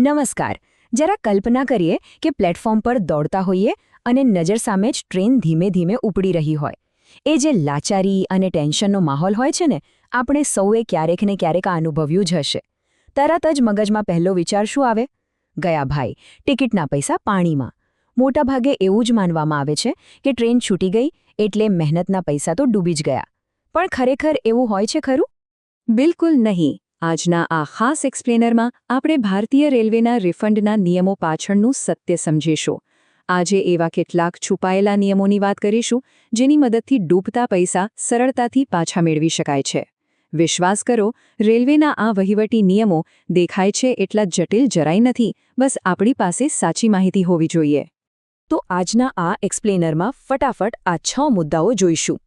નમસ્કાર. જરા કલ્પના કરીએ કે પ્લેટફોર્મ પર દોડતા હોઈએ અને નજર સામે જ ટ્રેન ધીમે ધીમે ઉપડી રહી હોય. એ જે લાચારી અને ટેન્શનનો માહોલ હોય છે ને, આપણે સૌએ ક્યારેક ને ક્યારેક આ અનુભવ્યું જ હશે. તરત જ મગજમાં પહેલો વિચાર શું આવે? ગયા ભાઈ, ટિકિટના પૈસા પાણીમાં. મોટાભાગે એવું જ માનવામાં આવે છે કે ટ્રેન છૂટી ગઈ એટલે મહેનતના પૈસા તો ડૂબી જ ગયા. પણ ખરેખર એવું હોય છે ખરું? બિલકુલ નહીં. આજના આ ખાસ એક્સપ્લેનરમાં આપણે ભારતીય રેલવેના રિફંડના નિયમો પાછળનું સત્ય સમજીશું. આજે એવા કેટલાક છુપાયેલા નિયમોની વાત કરીશું જેની મદદથી ડૂબતા પૈસા સરળતાથી પાછા મેળવી શકાય છે. વિશ્વાસ કરો, રેલવેના આ વહીવટી નિયમો દેખાય છે એટલા જટિલ જરાય નથી, બસ આપણી પાસે સાચી માહિતી હોવી જોઈએ. તો આજના આ એક્સપ્લેનરમાં ફટાફટ આ 6 મુદ્દાઓ જોઈશું.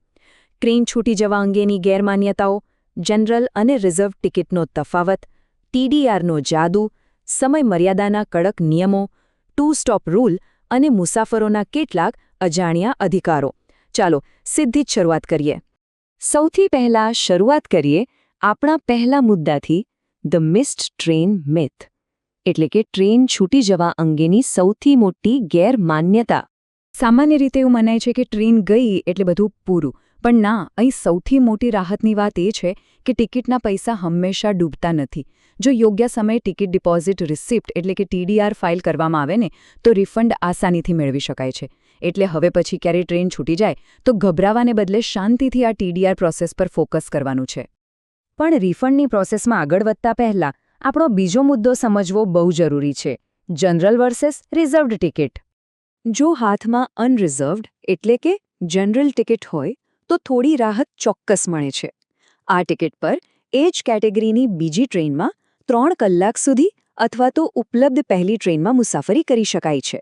ટ્રેન છૂટી જવા અંગેની ગેરમાન્યતાઓ, જનરલ અને રિઝર્વ ટિકિટનો તફાવત, ટીડીઆરનો જાદુ, સમય મર્યાદાના કડક નિયમો, 2 સ્ટોપ રૂલ અને મુસાફરોના કેટલાક અજાણ્યા અધિકારો. ચાલો સીધી જ શરૂઆત કરીએ. સૌથી પહેલાં શરૂઆત કરીએ આપણા પહેલા મુદ્દાથી, ધ મિસ્ડ ટ્રેન મિથ, એટલે કે ટ્રેન છૂટી જવા અંગેની સૌથી મોટી ગેરમાન્યતા. સામાન્ય રીતે એવું મનાય છે કે ટ્રેન ગઈ એટલે બધું પૂરું. પણ ના, અહીં સૌથી મોટી રાહતની વાત એ છે કે ટિકિટના પૈસા હંમેશા ડૂબતા નથી. જો યોગ્ય સમયે ટિકિટ ડિપોઝિટ રિસિપ્ટ એટલે કે ટીડીઆર ફાઇલ કરવામાં આવે ને, તો રિફંડ આસાનીથી મેળવી શકાય છે. એટલે હવે પછી ક્યારેય ટ્રેન છૂટી જાય તો ગભરાવાને બદલે શાંતિથી આ ટીડીઆર પ્રોસેસ પર ફોકસ કરવાનું છે. પણ રિફંડની પ્રોસેસમાં આગળ વધતા પહેલાં આપણો બીજો મુદ્દો સમજવો બહુ જરૂરી છે, જનરલ વર્સેસ રિઝર્વડ ટિકિટ. જો હાથમાં અનરિઝર્વડ એટલે કે જનરલ ટિકિટ હોય તો થોડી રાહત ચોક્કસ મળે છે. આ ટિકિટ પર એ જ કેટેગરીની બીજી ટ્રેનમાં 3 કલાક સુધી અથવા તો ઉપલબ્ધ પહેલી ટ્રેનમાં મુસાફરી કરી શકાય છે.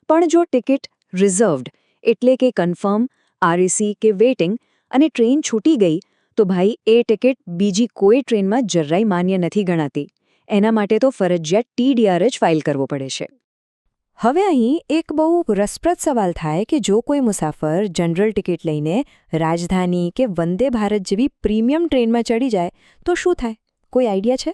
પણ જો ટિકિટ રિઝર્વડ એટલે કે કન્ફર્મ, આરએસી કે વેઇટિંગ અને ટ્રેન છૂટી ગઈ તો ભાઈ એ ટિકિટ બીજી કોઈ ટ્રેનમાં જરાય માન્ય નથી ગણાતી. એના માટે તો ફરજિયાત ટીડીઆર જ ફાઇલ કરવો પડે છે. હવે અહીં એક બહુ રસપ્રદ સવાલ થાય કે જો કોઈ મુસાફર જનરલ ટિકિટ લઈને રાજધાની કે વંદે ભારત જેવી પ્રીમિયમ ટ્રેનમાં ચડી જાય તો શું થાય? કોઈ આઈડિયા છે?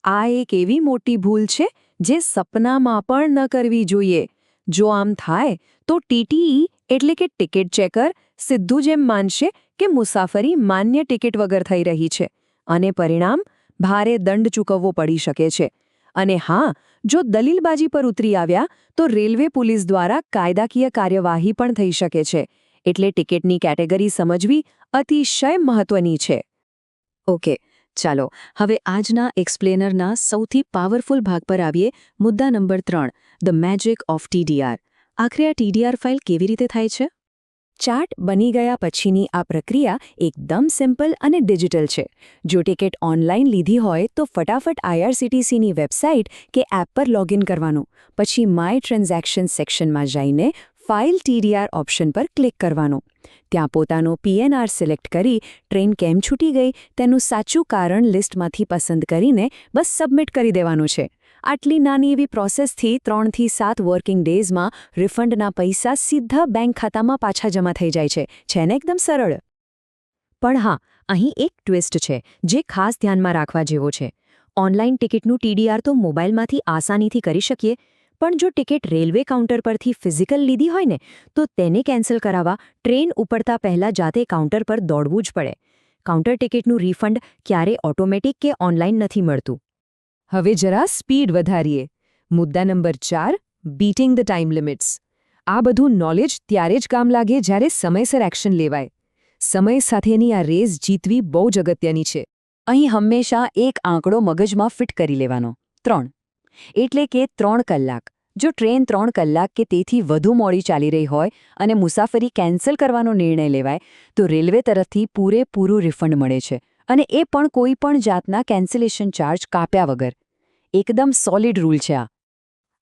આ એક એવી મોટી ભૂલ છે જે સપનામાં પણ ન કરવી જોઈએ. જો આમ થાય તો ટીટીઈ એટલે કે ટિકિટ ચેકર સીધું જેમ માનશે કે મુસાફરી માન્ય ટિકિટ વગર થઈ રહી છે અને પરિણામ ભારે દંડ ચૂકવવો પડી શકે છે. અને હા, જો દલીલબાજી પર ઉતરી આવ્યા તો રેલવે પોલીસ દ્વારા કાયદાકીય કાર્યવાહી પણ થઈ શકે છે. એટલે ટિકિટની કેટેગરી સમજવી અતિશય મહત્વની છે. ઓકે, ચાલો હવે આજના એક્સપ્લેનરના સૌથી પાવરફુલ ભાગ પર આવીએ. મુદ્દા નંબર 3, ધ મેજિક ઓફ ટીડીઆર. આખરે આ ટીડીઆર ફાઇલ કેવી રીતે થાય છે? ચાર્ટ બની ગયા પછીની આ પ્રક્રિયા એકદમ સિમ્પલ અને ડિજિટલ છે. જો ટિકિટ ઓનલાઈન લીધી હોય તો ફટાફટ આઈઆરસીટીસીની વેબસાઇટ કે એપ પર લોગિન કરવાનું. પછી માય ટ્રાન્ઝેક્શન સેક્શનમાં જઈને ફાઇલ ટીડીઆર ઓપ્શન પર ક્લિક કરવાનું. ત્યાં પોતાનો પીએનઆર સિલેક્ટ કરી ટ્રેન કેમ છૂટી ગઈ તેનું સાચું કારણ લિસ્ટમાંથી પસંદ કરીને બસ સબમિટ કરી દેવાનું છે. આટલી નાની એવી પ્રોસેસથી 3 થી 7 વર્કિંગ ડેઝમાં રિફંડના પૈસા સીધા બેંક ખાતામાં પાછા જમા થઈ જાય છે. છે ને એકદમ સરળ? પણ હા, અહીં એક ટ્વિસ્ટ છે જે ખાસ ધ્યાનમાં રાખવા જેવો છે. ઓનલાઈન ટિકિટનું ટીડીઆર તો મોબાઈલમાંથી આસાનીથી કરી શકીએ, પણ જો ટિકિટ રેલવે કાઉન્ટર પરથી ફિઝિકલ લીધી હોય ને તો તેને કેન્સલ કરાવવા ટ્રેન ઉપડતા પહેલાં જાતે કાઉન્ટર પર દોડવું જ પડે. કાઉન્ટર ટિકિટનું રિફંડ ક્યારે ઓટોમેટિક કે ઓનલાઈન નથી મળતું. હવે જરા સ્પીડ વધારીએ. મુદ્દા number 4, beating the time limits. આ બધું નોલેજ ત્યારે જ કામ લાગે જ્યારે સમયસર એક્શન લેવાય. સમય સાથેની આ રેસ જીતવી બહુ જ અગત્યની છે. અહીં હંમેશા એક આંકડો મગજમાં ફિટ કરી લેવાનો, 3. એટલે કે 3 કલાક. જો ટ્રેન 3 કલાક કે તેથી વધુ મોડી ચાલી રહી હોય અને મુસાફરી કેન્સલ કરવાનો નિર્ણય લેવાય તો રેલવે તરફથી પૂરેપૂરું રિફંડ મળે છે, અને એ પણ કોઈ પણ જાતના કેન્સલેશન ચાર્જ કાપ્યા વગર. એકદમ સોલિડ રૂલ છે આ.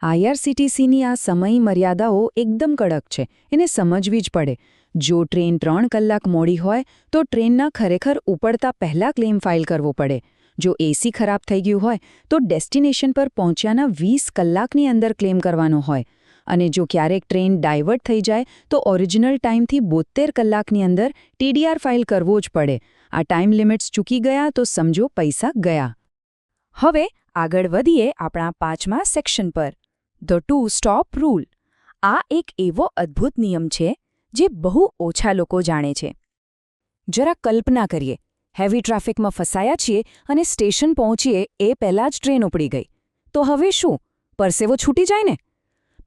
આઈઆરસીટીસીની આ સમય મર્યાદાઓ એકદમ કડક છે, એને સમજવી જ પડે. જો ટ્રેન 3 કલાક મોડી હોય તો ટ્રેનના ખરેખર ઉપડતા પહેલાં ક્લેમ ફાઇલ કરવો પડે. જો એસી ખરાબ થઈ ગયું હોય તો ડેસ્ટિનેશન પર પહોંચ્યાના 20 કલાકની અંદર ક્લેમ કરવાનો હોય. અને જો ક્યારેક ટ્રેન ડાયવર્ટ થઈ જાય તો ઓરિજિનલ ટાઈમથી 72 કલાકની અંદર ટીડીઆર ફાઇલ કરવો જ પડે. આ ટાઈમ લિમિટ્સ ચૂકી ગયા તો સમજો પૈસા ગયા. હવે આગળ વધીએ આપણા 5મા સેક્શન પર, ધ 2 સ્ટોપ રૂલ. આ એક એવો અદ્ભુત નિયમ છે જે બહુ ઓછા લોકો જાણે છે. જરા કલ્પના કરીએ, હેવી ટ્રાફિકમાં ફસાયા છીએ અને સ્ટેશન પહોંચીએ એ પહેલાં જ ટ્રેન ઉપડી ગઈ. તો હવે શું? પરસેવો છૂટી જાય ને?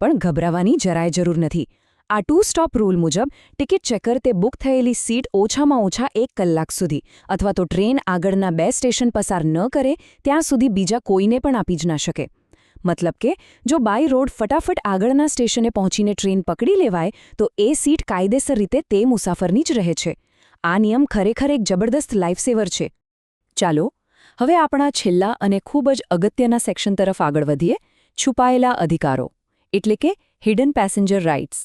પણ ગભરાવાની જરાય જરૂર નથી. આ 2 સ્ટોપ રૂલ મુજબ ટિકિટ ચેકર તે બુક થયેલી સીટ ઓછામાં ઓછા 1 કલાક સુધી અથવા તો ટ્રેન આગળના 2 સ્ટેશન પસાર ન કરે ત્યાં સુધી બીજા કોઈને પણ આપી જ ના શકે. મતલબ કે જો બાય રોડ ફટાફટ આગળના સ્ટેશને પહોંચીને ટ્રેન પકડી લેવાય તો એ સીટ કાયદેસર રીતે તે મુસાફરની જ રહે છે. આ નિયમ ખરેખર એક જબરદસ્ત લાઈફસેવર છે. ચાલો હવે આપણા છેલ્લા અને ખૂબ જ અગત્યના સેક્શન તરફ આગળ વધીએ, છુપાયેલા અધિકારો એટલે કે હિડન પેસેન્જર રાઇટ્સ.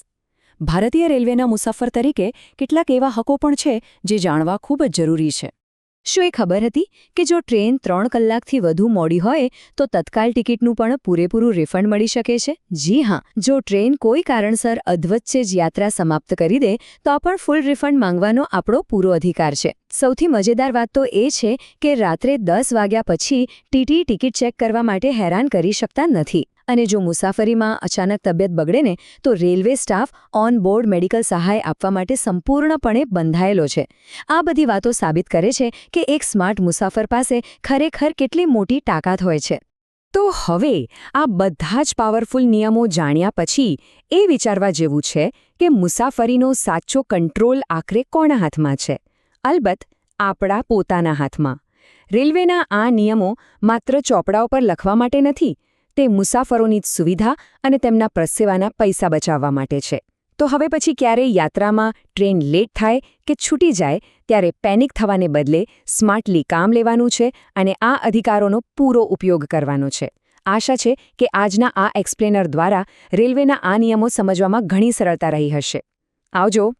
ભારતીય રેલવેના મુસાફર તરીકે કેટલાક એવા હકો પણ છે જે જાણવા ખૂબ જ જરૂરી છે. શું એ ખબર હતી કે જો ટ્રેન 3 કલાકથી વધુ મોડી હોય તો તત્કાલ ટિકિટનું પણ પૂરેપૂરું રિફંડ મળી શકે છે? જી હા, જો ટ્રેન કોઈ કારણસર અધવચ્ચે જ યાત્રા સમાપ્ત કરી દે તો પણ ફૂલ રિફંડ માંગવાનો આપણો પૂરો અધિકાર છે. સૌથી મજેદાર વાત તો એ છે કે રાત્રે 10 વાગ્યા પછી ટીટી ટિકિટ ચેક કરવા માટે હેરાન કરી શકતા નથી. અને જો મુસાફરીમાં અચાનક તબિયત બગડે ને તો railway staff on board medical સહાય આપવા માટે સંપૂર્ણપણે બંધાયેલો છે. આ બધી વાતો સાબિત કરે છે કે એક સ્માર્ટ મુસાફર પાસે ખરેખર કેટલી મોટી તાકાત હોય છે. તો હવે આ બધા જ પાવરફુલ નિયમો જાણ્યા પછી એ વિચારવા જેવું છે કે મુસાફરીનો સાચો કંટ્રોલ આખરે કોના હાથમાં છે? અલબત્ત આપણા પોતાના હાથમાં. રેલવેના આ નિયમો માત્ર ચોપડાઓ પર લખવા માટે નથી, તે મુસાફરોની સુવિધા અને તેમના પરસેવાના પૈસા બચાવવા માટે છે. તો હવે પછી ક્યારેય યાત્રામાં ટ્રેન લેટ થાય કે છૂટી જાય ત્યારે પેનિક થવાને બદલે સ્માર્ટલી કામ લેવાનું છે અને આ અધિકારોનો પૂરો ઉપયોગ કરવાનો છે. આશા છે કે આજના આ એક્સપ્લેનર દ્વારા રેલવેના આ નિયમો સમજવામાં ઘણી સરળતા રહી હશે. આવજો.